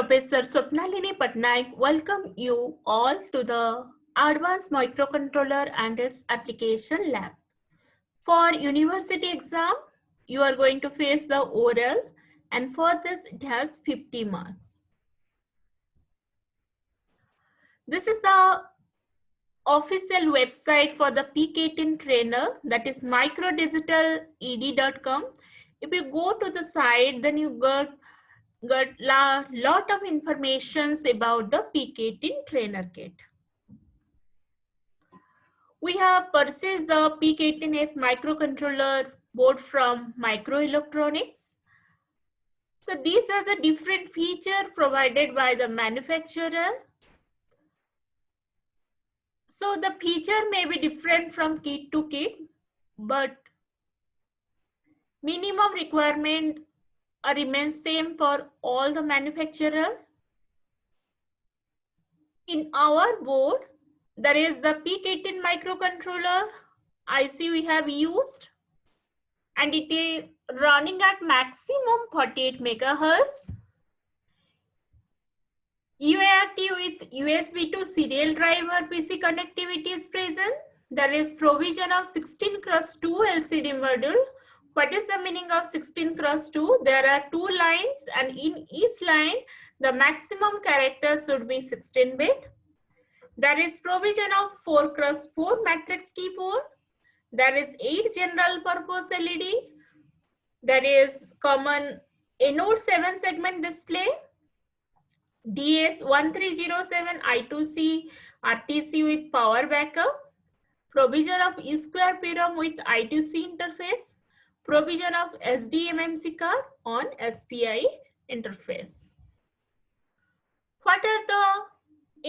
Professor Swapnalini Patnaik welcome you all to the Advanced Microcontroller and its Application Lab. For university exam, you are going to face the oral, and for this it has 50 marks. This is the official website for the PIC 18 trainer, that is microdigitaled.com. If you go to the site, then you got lot of informations about the PIC 18 trainer kit. We have purchased the PIC 18F microcontroller board from Microelectronics. So these are the different features provided by the manufacturer. So the feature may be different from kit to kit, but minimum requirement remains same for all the manufacturer. In our board, there is the PIC 18 microcontroller IC we have used, and it is running at maximum 48 megahertz. UART with USB to serial driver PC connectivity is present. There is provision of 16x2 LCD module. What is the meaning of 16x2? There are 2 lines, and in each line, the maximum characters should be 16-bit. There is provision of 4x4 matrix keyboard. There is 8 general purpose LED. There is common anode 7 segment display. DS1307 I2C RTC with power backup. Provision of E-square PROM with I2C interface. Provision of SDMMC card on SPI interface. What are the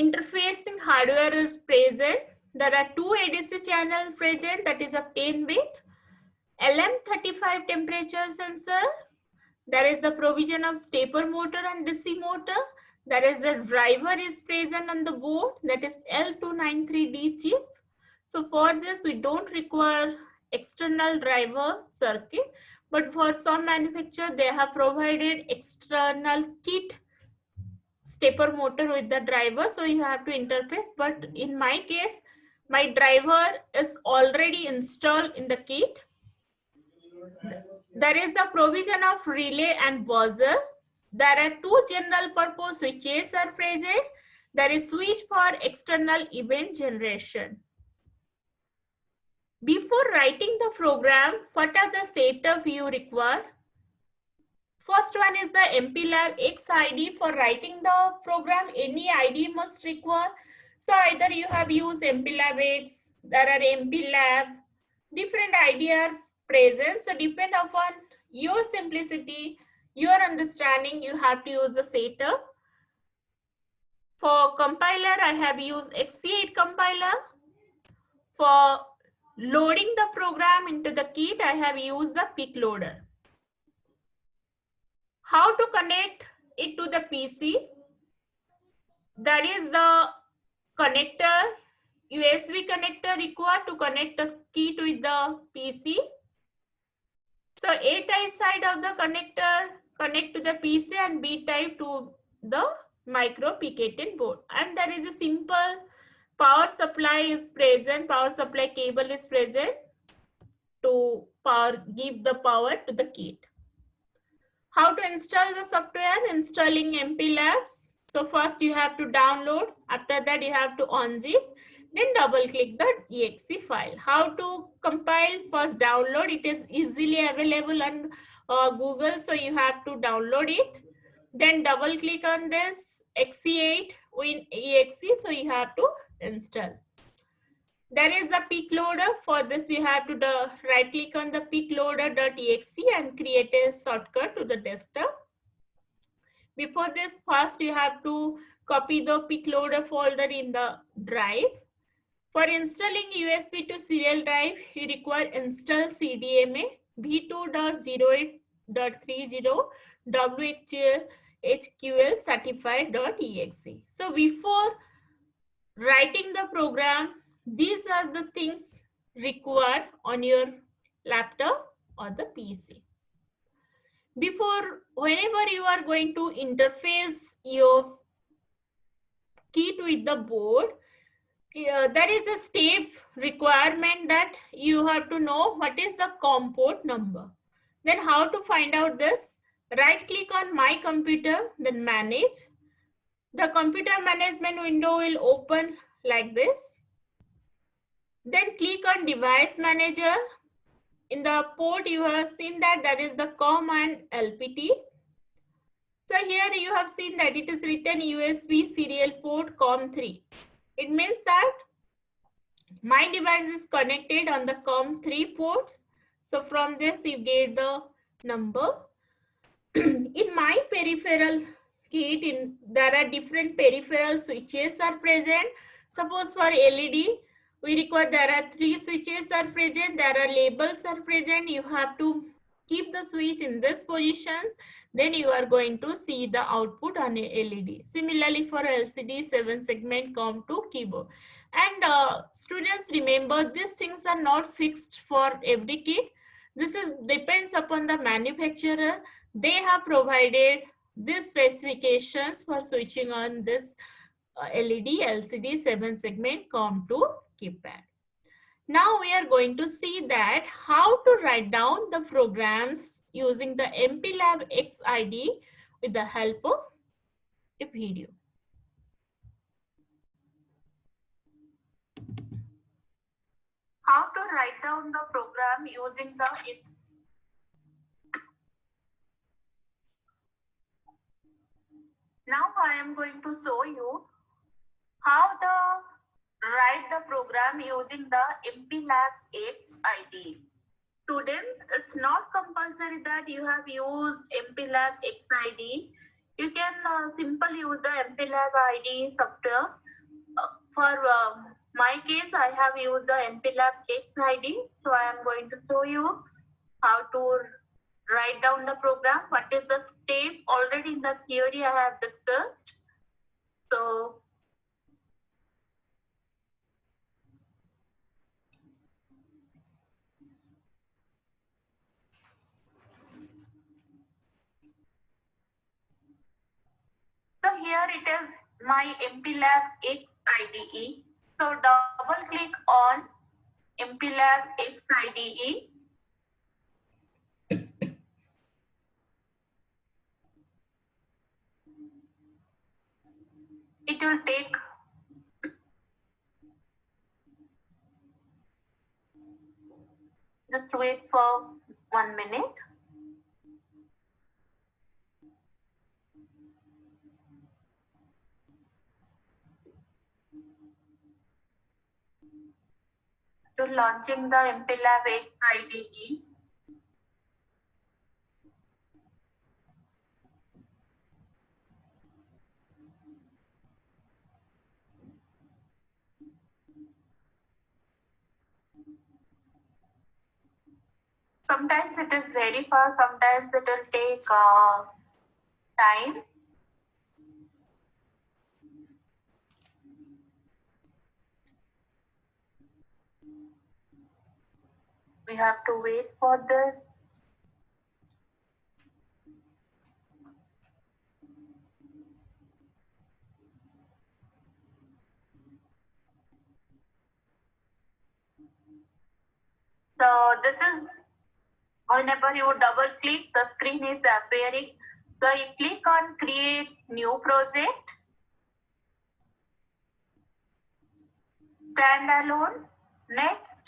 interfacing hardware is present? There are 2 ADC channels present, that is a 10-bit. LM35 temperature sensor. There is the provision of stepper motor and DC motor. There is a driver is present on the board, that is L293D chip. So for this we don't require external driver circuit, but for some manufacturer they have provided external kit stepper motor with the driver, so you have to interface. But in my case, my driver is already installed in the kit. There is the provision of relay and buzzer. There are 2 general purpose switches are present. There is switch for external event generation. Before writing the program, what are the setup you require? First one is the MPLAB X IDE. For writing the program, any IDE must require. So either you have used MPLAB X, there are MPLAB, different IDE are present. So depend upon your simplicity, your understanding, you have to use the setup. For compiler, I have used XC8 compiler. For loading the program into the kit, I have used the PIC Loader. How to connect it to the PC? There is the connector, USB connector required to connect the kit with the PC. So A type side of the connector connect to the PC, and B type to the micro PIC 18 board. And there is a simple power supply is present, power supply cable is present to give the power to the kit. How to install the software? Installing MPLABs. So first you have to download. After that you have to unzip. Then double click the exe file. How to compile? First download. It is easily available on Google. So you have to download it. Then double click on this XC8 in exe. So you have to install. There is the PIC Loader. For this you have to right click on the picloader.exe and create a shortcut to the desktop. Before this, first you have to copy the PIC Loader folder in the drive. For installing USB to serial drive, you require install CDMA v2.08.30 WHQL certified.exe. So before writing the program, these are the things required on your laptop or the PC. Whenever you are going to interface your key with the board, there is a step requirement that you have to know what is the COM port number. Then how to find out this? Right click on my computer, then manage. The computer management window will open like this. Then click on device manager. In the port you have seen that there is the COM and LPT. So here you have seen that it is written USB serial port COM3. It means that my device is connected on the COM3 port. So from this you get the number. In my peripheral kit, there are different peripheral switches are present. Suppose for LED, we require there are 3 switches are present. There are labels are present. You have to keep the switch in this positions. Then you are going to see the output on a LED. Similarly for LCD 7 segment COM2 keyboard. And students, remember, these things are not fixed for every kit. This is depends upon the manufacturer. They have provided these specifications for switching on this LED LCD 7 segment COM2 keypad. Now we are going to see that how to write down the programs using the MPLAB X IDE with the help of a video. How to write down the program using the Now I am going to show you how to write the program using the MPLAB X IDE. Students, it's not compulsory that you have used MPLAB X IDE. You can simply use the MPLAB IDE software. For my case, I have used the MPLAB X IDE. So I am going to show you how to write down the program. What is the step? Already in the theory I have discussed. So here it is my MPLAB X IDE. So double click on MPLAB X IDE. It will take just wait for 1 minute. To launching the MPLAB X IDE. Sometimes it is very fast, sometimes it will take time. We have to wait for this. So this is whenever you double click, the screen is appearing. So you click on create new project, standalone, next.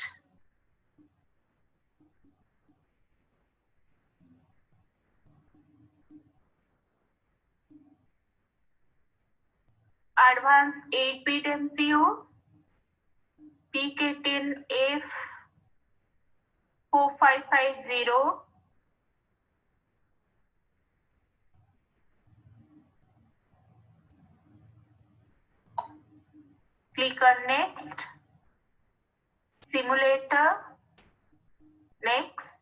Advanced 8-bit MCU, PK10F4550. Click on next. Simulator, next.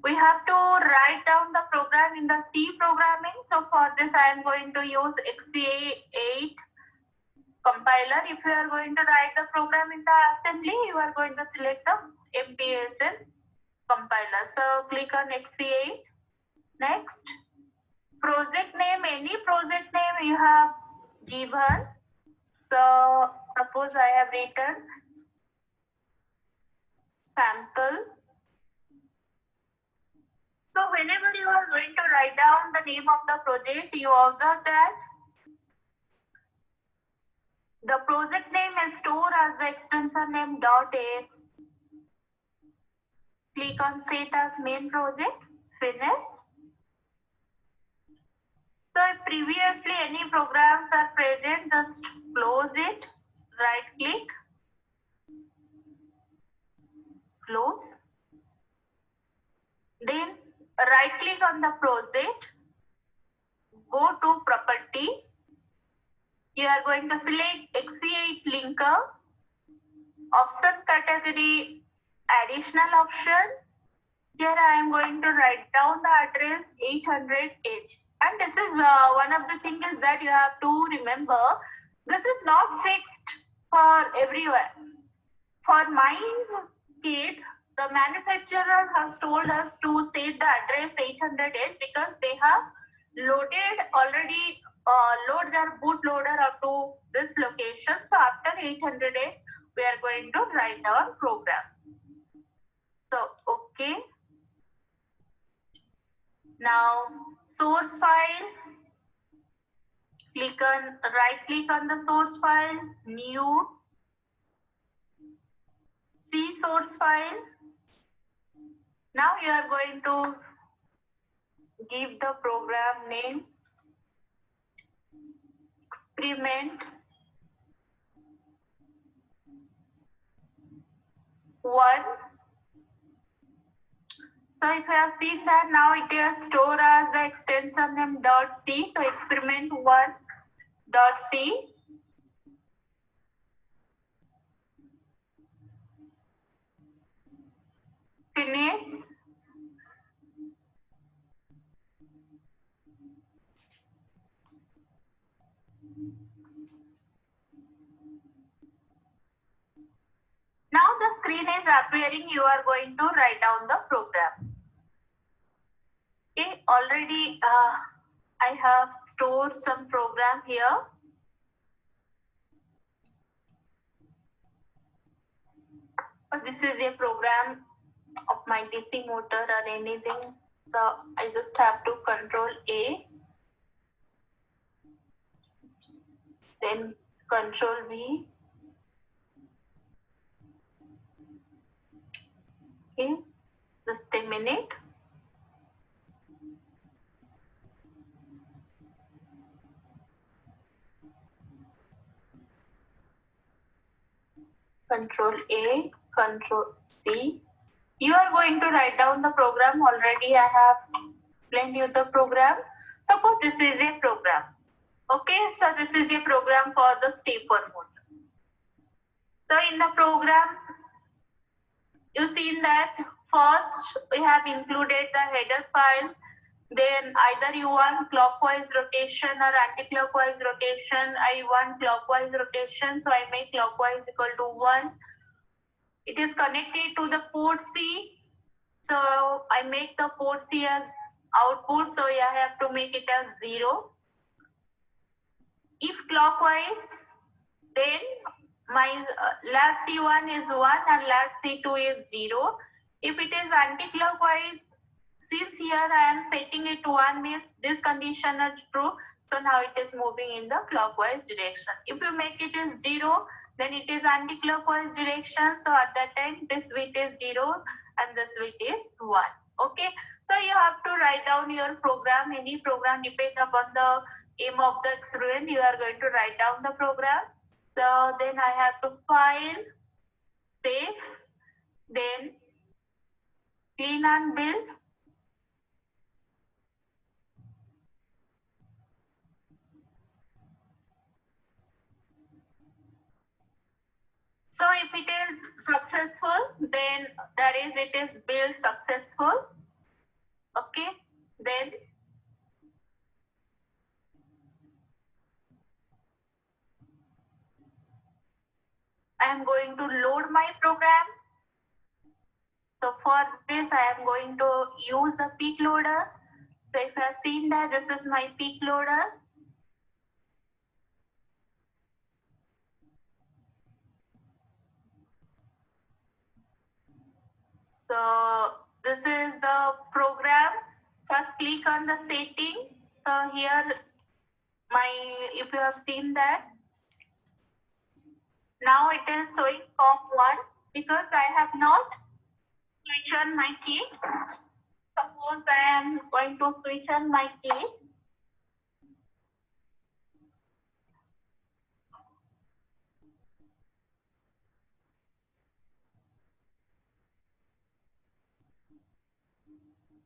We have to write down the program in the C programming. So for this I am going to use XC8 compiler. If you are going to write the program in the assembly, you are going to select the MPSL compiler. So click on XC8. Next, project name, any project name you have given. So suppose I have written sample. So whenever you are going to write down the name of the project, you observe that the project name is stored as the extension name .x. Click on Set as Main Project. Finish. So if previously any programs are present, just close it. Right click. Close. Then right click on the project. Go to Property. You are going to select X8 linker. Option category additional option. Here I am going to write down the address 800H. And this is one of the things is that you have to remember, this is not fixed for everywhere. For my kit, the manufacturer has told us to set the address 800H because they have loaded already, load their bootloader up to this location. So after 800H, we are going to write our program. So, okay. Now, source file, right click on the source file, new, see source file. Now you are going to give the program name, experiment 1. So if you have seen that now it is stored as the extension name .c. So experiment 1.c. Finish. Now the screen is appearing. You are going to write down the program. Okay, already I have stored some program here. This is a program of my DC motor or anything. So I just have to Control A, then Control V. Okay, just a minute. Control A, Control C. You are going to write down the program. Already I have explained you the program. Suppose this is a program. Okay, so this is a program for the stepper motor. So in the program, you see that first we have included the header file. Then either you want clockwise rotation or anti-clockwise rotation. I want clockwise rotation, so I make clockwise equal to 1. It is connected to the port C, so I make the port C as output, so I have to make it as 0. If clockwise, then my lag C1 is 1 and lag C2 is 0. If it is anti-clockwise, since here I am setting it to 1 means this condition is true, so now it is moving in the clockwise direction. If you make it is 0, then it is anti-clockwise direction, so at that time this bit is 0 and this bit is 1. Okay, so you have to write down your program. Any program depends upon the aim of the experiment. You are going to write down the program. So then I have to file, save, then clean and build. So if it is successful, then that is it is built successful. Okay, then I am going to load my program. So for this I am going to use the PIC Loader. So if you have seen that, this is my PIC loader. So this is the program. First click on the setting. So here if you have seen that, now it is showing COM1 because I have not switched on my key. Suppose I am going to switch on my key.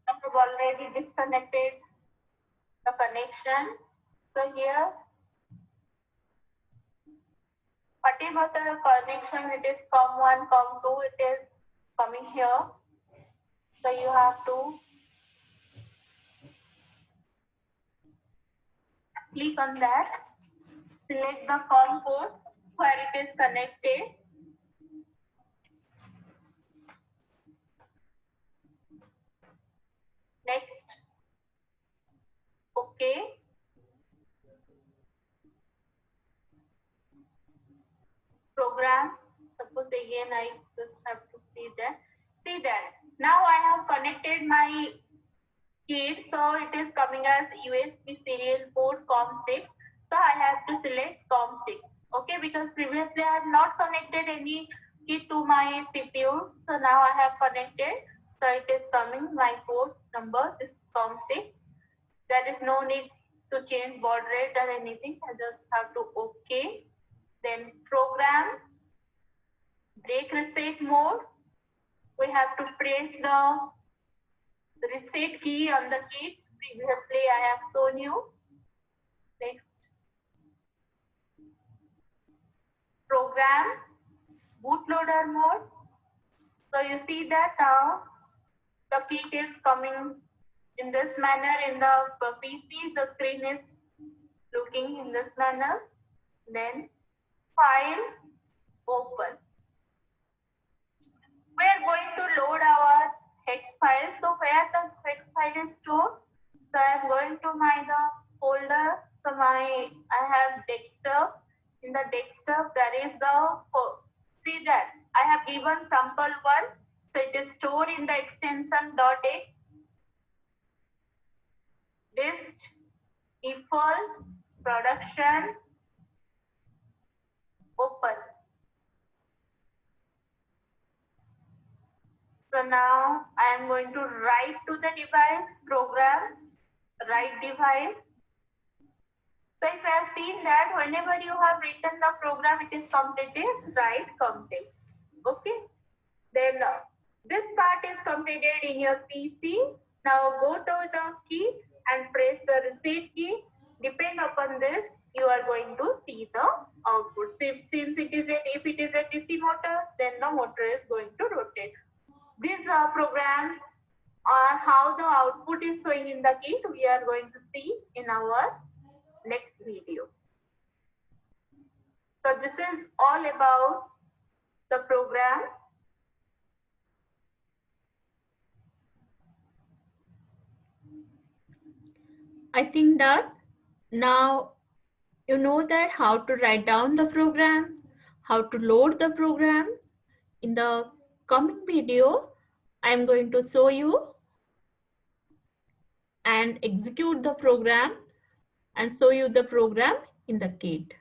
I have already disconnected the connection. So here, whatever the connection, it is COM1, COM2, it is coming here. So you have to click on that, select the COM port where it is connected. Next, okay. Program, suppose again I just have to see that. See that. Now I have connected my kit, so it is coming as USB serial port COM6. So I have to select COM6. Okay, because previously I have not connected any kit to my CPU. So now I have connected. So it is coming my port number is COM6. There is no need to change baud rate or anything. I just have to OK. Then program, break reset mode. We have to press the reset key on the kit. Previously I have shown you. Next, program, bootloader mode. So you see that now the kit is coming in this manner in the PC. The screen is looking in this manner. Then file, open. We are going to load our hex file. So where the hex file is stored? So I am going to my folder. So I have desktop. In the desktop there is see that I have given sample1. So it is stored in the extension .x. Dist default production open. So now I am going to write to the device program, write device. So if I have seen that whenever you have written the program, it is completed, write complete. Okay. Then this part is completed in your PC. Now go to the key and press the reset key. Depend upon this, you are going to see the output. Since if it is a DC motor, then the motor is going to rotate. These programs are how the output is showing in the kit. We are going to see in our next video. So this is all about the program. I think that now you know that how to write down the program, how to load the program. In the coming video, I am going to show you and execute the program and show you the program in the kit.